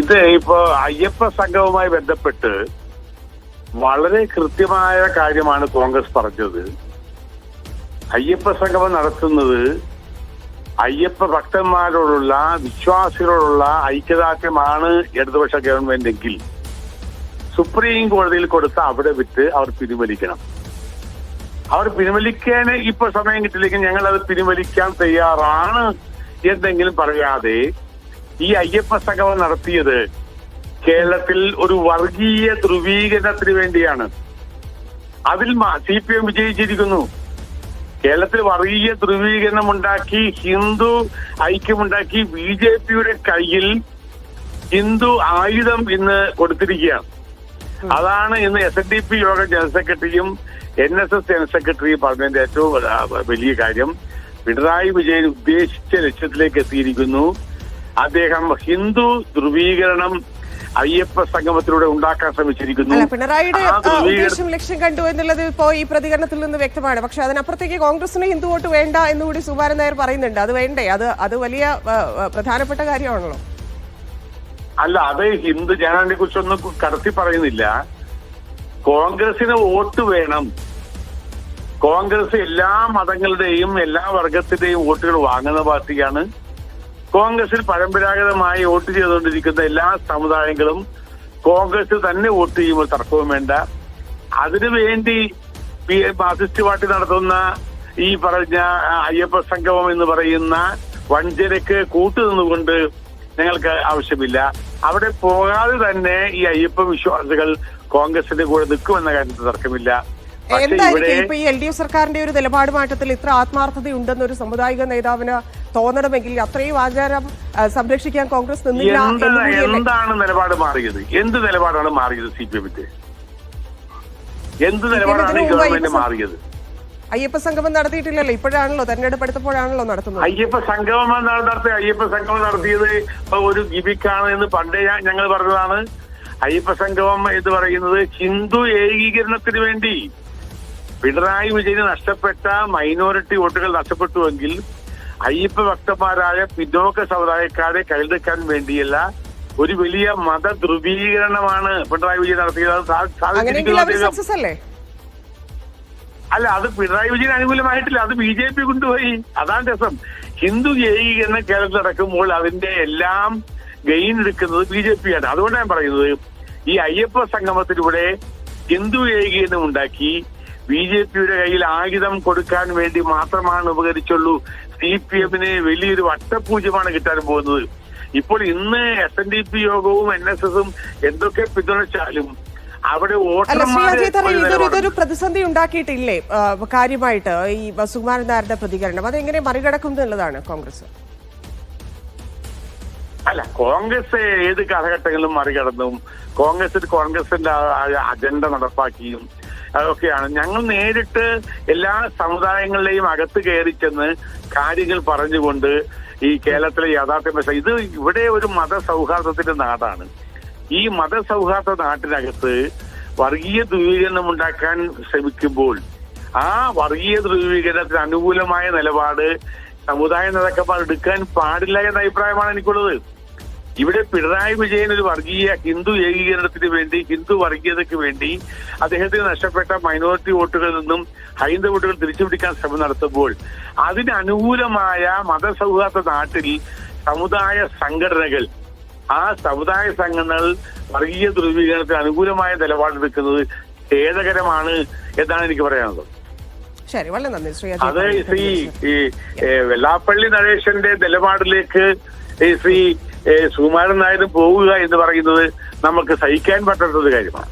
ഇത് ഇപ്പോ അയ്യപ്പ സംഘവുമായി ബന്ധപ്പെട്ട് വളരെ കൃത്യമായ കാര്യമാണ് കോൺഗ്രസ് പറഞ്ഞത്. അയ്യപ്പ സംഗമം നടത്തുന്നത് അയ്യപ്പ ഭക്തന്മാരോടുള്ള വിശ്വാസികളോടുള്ള ഐക്യദാർഢ്യമാണ് ഇടതുപക്ഷ ഗവൺമെന്റ് എങ്കിൽ സുപ്രീം കോടതിയിൽ കൊടുത്ത അവിടെ വിട്ട് അവർ പിൻവലിക്കണം. അവർ പിൻവലിക്കാൻ ഇപ്പൊ സമയം കിട്ടില്ലെങ്കിൽ ഞങ്ങൾ അത് പിൻവലിക്കാൻ തയ്യാറാണ് എന്തെങ്കിലും പറയാതെ ഈ അയ്യപ്പ സംഗമം നടത്തിയത് കേരളത്തിൽ ഒരു വർഗീയ ധ്രുവീകരണത്തിന് വേണ്ടിയാണ്. അതിൽ CPM വിജയിച്ചിരിക്കുന്നു. കേരളത്തിൽ വർഗീയ ധ്രുവീകരണം ഉണ്ടാക്കി, ഹിന്ദു ഐക്യമുണ്ടാക്കി BJPയുടെ കയ്യിൽ ഹിന്ദു ആയുധം ഇന്ന് കൊടുത്തിരിക്കുകയാണ്. അതാണ് ഇന്ന് SNDP യോഗം ജനറൽ സെക്രട്ടറിയും NSS ജനറൽ സെക്രട്ടറിയും പറഞ്ഞതിന്റെ ഏറ്റവും വലിയ കാര്യം. പിണറായി വിജയൻ ഉദ്ദേശിച്ച ലക്ഷ്യത്തിലേക്ക് എത്തിയിരിക്കുന്നു. അദ്ദേഹം ഹിന്ദു ധ്രുവീകരണം അയ്യപ്പ സംഗമത്തിലൂടെ ഉണ്ടാക്കാൻ ശ്രമിച്ചിരിക്കുന്നു. പിണറായിയുടെ ഉദ്ദേശം ലക്ഷ്യം കണ്ടു എന്നുള്ളത് ഇപ്പോ ഈ പ്രതികരണത്തിൽ നിന്ന് വ്യക്തമാണ്. പക്ഷെ അതിനപ്പുറത്തേക്ക് കോൺഗ്രസിന് ഹിന്ദു വോട്ട് വേണ്ട എന്നുകൂടി സുകുമാരൻ നായർ പറയുന്നുണ്ട്. അത് വേണ്ടേ? അത് വലിയ പ്രധാനപ്പെട്ട കാര്യമാണല്ലോ. അല്ല, അത് ഹിന്ദു, ഞാൻ അതിനെ കുറിച്ചൊന്നും കടത്തി പറയുന്നില്ല. കോൺഗ്രസിന് വോട്ട് വേണം. കോൺഗ്രസ് എല്ലാ മതങ്ങളുടെയും എല്ലാ വർഗത്തിന്റെയും വോട്ടുകൾ വാങ്ങുന്ന പാർട്ടിയാണ്. കോൺഗ്രസിൽ പരമ്പരാഗതമായി വോട്ട് ചെയ്തുകൊണ്ടിരിക്കുന്ന എല്ലാ സമുദായങ്ങളും കോൺഗ്രസിൽ തന്നെ വോട്ട് ചെയ്യുമ്പോൾ തർക്കവും വേണ്ട. അതിനുവേണ്ടി മാർക്സിസ്റ്റ് പാർട്ടി നടത്തുന്ന ഈ പറഞ്ഞ അയ്യപ്പ സംഗമം എന്ന് പറയുന്ന വഞ്ചനയ്ക്ക് കൂട്ടുനിന്നുകൊണ്ട് ഞങ്ങൾക്ക് ആവശ്യമില്ല. അവിടെ പോകാതെ തന്നെ ഈ അയ്യപ്പ വിശ്വാസികൾ കോൺഗ്രസിന്റെ കൂടെ നിൽക്കുമെന്ന കാര്യത്തിൽ തർക്കമില്ല. എന്തായിരിക്കും ഇപ്പൊ ഈ LDF സർക്കാരിന്റെ ഒരു നിലപാട് മാറ്റത്തിൽ ഇത്ര ആത്മാർത്ഥതയുണ്ടെന്ന് ഒരു സാമുദായിക നേതാവിന് തോന്നണമെങ്കിൽ അത്രയും ആചാരം സംരക്ഷിക്കാൻ കോൺഗ്രസ് നിന്നില്ല. എന്താണ് നിലപാട് മാറിയത്? എന്ത് നിലപാടാണ് മാറിയത്? CPMന്റെ എന്ത് നിലപാടാണ് ഗവൺമെന്റ് മാറിയത്? അയ്യപ്പ സംഗമം നടത്തിയിട്ടില്ലല്ലോ. ഇപ്പോഴാണല്ലോ, തെരഞ്ഞെടുപ്പ് എടുത്തപ്പോഴാണല്ലോ നടത്തുന്നത്. അയ്യപ്പ സംഗമം നടത്തിയത് ഒരു ഗിമിക്കാണ് എന്ന് പണ്ടേ ഞങ്ങൾ പറഞ്ഞതാണ്. അയ്യപ്പ സംഗമം എന്ന് പറയുന്നത് ഹിന്ദു ഏകീകരണത്തിന് വേണ്ടി പിണറായി വിജയന് നഷ്ടപ്പെട്ട മൈനോറിറ്റി വോട്ടുകൾ നഷ്ടപ്പെട്ടുവെങ്കിൽ അയ്യപ്പ ഭക്തന്മാരായ പിന്നോക്ക സമുദായക്കാരെ കൈതെക്കാൻ വേണ്ടിയല്ല, ഒരു വലിയ മത ധ്രുവീകരണമാണ് പിണറായി വിജയൻ നടത്തിയത്. അല്ല, അത് പിണറായി വിജയൻ അനുകൂലമായിട്ടില്ല, അത് BJP കൊണ്ടുപോയി. അതാണ് രസം. ഹിന്ദു ഏകീകരണം കേരളത്തിൽ നടക്കുമ്പോൾ അതിന്റെ എല്ലാം ഗെയിൻ എടുക്കുന്നത് BJPയാണ്. അതുകൊണ്ടാണ് ഞാൻ പറയുന്നത്, ഈ അയ്യപ്പ സംഗമത്തിലൂടെ ഹിന്ദു ഏകീകരണം ഉണ്ടാക്കി BJPയുടെ കയ്യിൽ ആയുധം കൊടുക്കാൻ വേണ്ടി മാത്രമാണ് ഉപകരിച്ചുള്ളൂ. CPMന് വലിയൊരു വട്ടപൂജ്യമാണ് കിട്ടാൻ പോകുന്നത്. ഇപ്പോൾ ഇന്ന് SNDP യോഗവും NSSും എന്തൊക്കെ പിന്തുണച്ചാലും അവിടെ ഇതൊരു പ്രതിസന്ധി ഉണ്ടാക്കിയിട്ടില്ലേ കാര്യമായിട്ട് ഈ സുകുമാരൻ നായരുടെ പ്രതികരണം? അതെങ്ങനെ മറികടക്കും എന്നുള്ളതാണ് കോൺഗ്രസ്. അല്ല, കോൺഗ്രസ് ഏത് കാലഘട്ടങ്ങളിലും മറികടന്നും കോൺഗ്രസിന്റെ അജണ്ട നടപ്പാക്കിയും അതൊക്കെയാണ്. ഞങ്ങൾ നേരിട്ട് എല്ലാ സമുദായങ്ങളിലെയും അകത്ത് കയറി ചെന്ന് കാര്യങ്ങൾ പറഞ്ഞുകൊണ്ട് ഈ കേരളത്തിലെ യാഥാർത്ഥ്യം. ഇത് ഇവിടെ ഒരു മതസൗഹാർദ്ദത്തിന്റെ നാടാണ്. ഈ മതസൗഹാർദ്ദ നാട്ടിനകത്ത് വർഗീയ ധ്രുവീകരണം ഉണ്ടാക്കാൻ ശ്രമിക്കുമ്പോൾ ആ വർഗീയ ധ്രുവീകരണത്തിന് അനുകൂലമായ നിലപാട് സമുദായ നേതാക്കന്മാർ എടുക്കാൻ പാടില്ല എന്ന അഭിപ്രായമാണ് എനിക്കുള്ളത്. ഇവിടെ പിണറായി വിജയൻ ഒരു വർഗീയ ഹിന്ദു ഏകീകരണത്തിന് വേണ്ടി, ഹിന്ദു വർഗീയതയ്ക്ക് വേണ്ടി അദ്ദേഹത്തിന് നഷ്ടപ്പെട്ട മൈനോറിറ്റി വോട്ടുകളിൽ നിന്നും ഹൈന്ദവ വോട്ടുകൾ തിരിച്ചുപിടിക്കാൻ ശ്രമം നടത്തുമ്പോൾ അതിന് അനുകൂലമായ മതസൗഹാർദ്ദ നാട്ടിൽ സമുദായ സംഘടനകൾ, ആ സമുദായ സംഘടനകൾ വർഗീയ ധ്രുവീകരണത്തിന് അനുകൂലമായ നിലപാടെടുക്കുന്നത് ഖേദകരമാണ് എന്നാണ് എനിക്ക് പറയാനുള്ളത്. അത് വെള്ളാപ്പള്ളി നടേശന്റെ നിലപാടിലേക്ക് ശ്രീ സുകുമാരൻ നായർ പോവുക എന്ന് പറയുന്നത് നമുക്ക് സഹിക്കാൻ പറ്റാത്തൊരു കാര്യമാണ്.